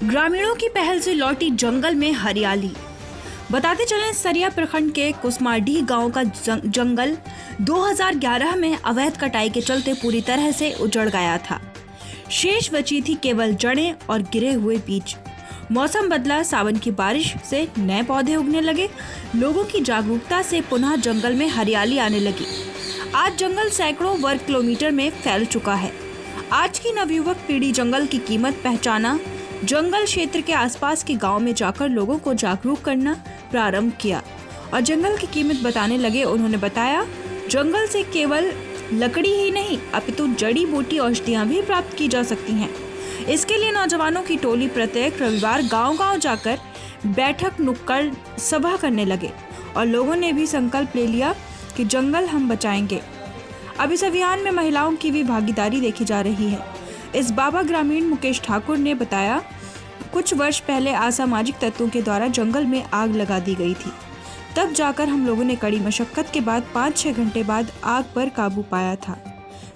ग्रामीणों की पहल से लौटी जंगल में हरियाली। बताते चलें, सरिया प्रखंड के कुसमाडीह गांव का जंगल 2011 में अवैध कटाई के चलते पूरी तरह से उजड़ गया था। शेष बची थी केवल जड़ें और गिरे हुए बीज। मौसम बदला, सावन की बारिश से नए पौधे उगने लगे। लोगों की जागरूकता से पुनः जंगल में हरियाली आने लगी। आज जंगल सैकड़ों वर्ग किलोमीटर में फैल चुका है। आज की नवयुवक पीढ़ी जंगल की कीमत पहचाना, जंगल क्षेत्र के आसपास के गांव में जाकर लोगों को जागरूक करना प्रारंभ किया और जंगल की कीमत बताने लगे। उन्होंने बताया, जंगल से केवल लकड़ी ही नहीं अपितु जड़ी बूटी औषधियां भी प्राप्त की जा सकती हैं। इसके लिए नौजवानों की टोली प्रत्येक रविवार गांव-गांव जाकर बैठक, नुक्कड़ सभा करने लगे और लोगों ने भी संकल्प ले लिया कि जंगल हम बचाएंगे। अब इस अभियान में महिलाओं की भी भागीदारी देखी जा रही है। इस बाबा ग्रामीण मुकेश ठाकुर ने बताया, कुछ वर्ष पहले असामाजिक तत्वों के द्वारा जंगल में आग लगा दी गई थी। तब जाकर हम लोगों ने कड़ी मशक्कत के बाद 5-6 घंटे बाद आग पर काबू पाया था।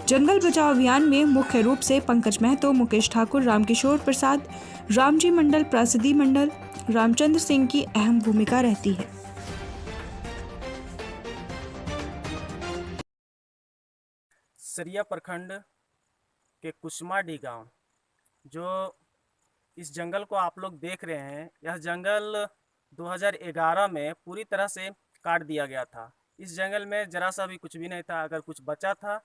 जंगल बचाओ अभियान में मुख्य रूप से पंकज महतो, मुकेश ठाकुर, रामकिशोर प्रसाद, रामजी मंडल, प्रासिद्धि मंडल, रामचंद्र सिंह की अहम भूमिका रहती है। सरिया प्रखंड के कुसमाडीह गांव, जो इस जंगल को आप लोग देख रहे हैं, यह जंगल 2011 में पूरी तरह से काट दिया गया था। इस जंगल में जरा सा भी कुछ भी नहीं था। अगर कुछ बचा था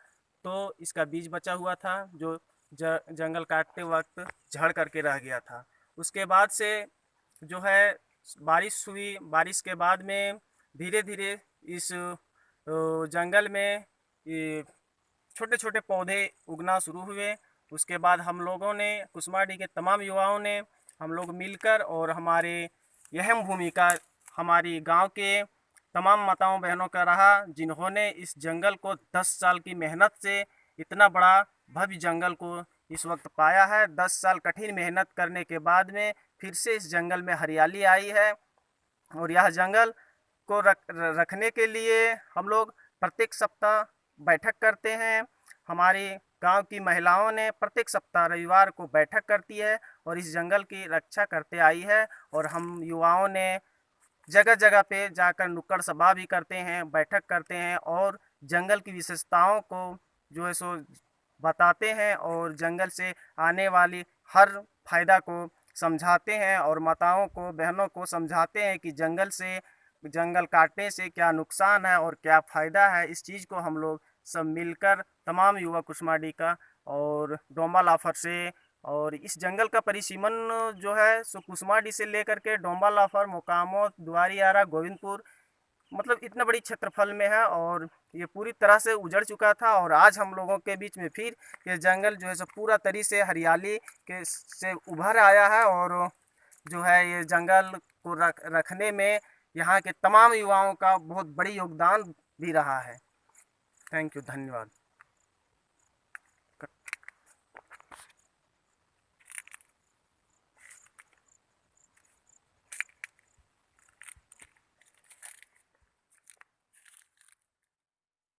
तो इसका बीज बचा हुआ था, जो जंगल काटते वक्त झड़ करके रह गया था। उसके बाद से जो है बारिश हुई। बारिश के बाद में धीरे धीरे इस जंगल में छोटे छोटे पौधे उगना शुरू हुए। उसके बाद हम लोगों ने, कुसमाडीह के तमाम युवाओं ने, हम लोग मिलकर और हमारे अहम भूमिका हमारी गांव के तमाम माताओं बहनों का रहा, जिन्होंने इस जंगल को 10 साल की मेहनत से इतना बड़ा भव्य जंगल को इस वक्त पाया है। 10 साल कठिन मेहनत करने के बाद में फिर से इस जंगल में हरियाली आई है और यह जंगल को रखने के लिए हम लोग प्रत्येक सप्ताह बैठक करते हैं। हमारी गांव की महिलाओं ने प्रत्येक सप्ताह रविवार को बैठक करती है और इस जंगल की रक्षा करते आई है। और हम युवाओं ने जगह जगह पे जाकर नुक्कड़ सभा भी करते हैं, बैठक करते हैं और जंगल की विशेषताओं को जो है सो बताते हैं और जंगल से आने वाली हर फायदा को समझाते हैं और माताओं को, बहनों को समझाते हैं कि जंगल काटने से क्या नुकसान है और क्या फ़ायदा है। इस चीज़ को हम लोग सब मिलकर, तमाम युवा कुसमाडीह का और डोंबा लाफर से, और इस जंगल का परिसीमन जो है सो कुसमाडीह से लेकर के डोंबा लाफर, मोकामो, दुआरियारा, गोविंदपुर, मतलब इतना बड़ी क्षेत्रफल में है और ये पूरी तरह से उजड़ चुका था। और आज हम लोगों के बीच में फिर ये जंगल जो है सो पूरा तरी से हरियाली के से उभर आया है और जो है ये जंगल को रखने में यहाँ के तमाम युवाओं का बहुत बड़ी योगदान भी रहा है। थैंक यू, धन्यवाद।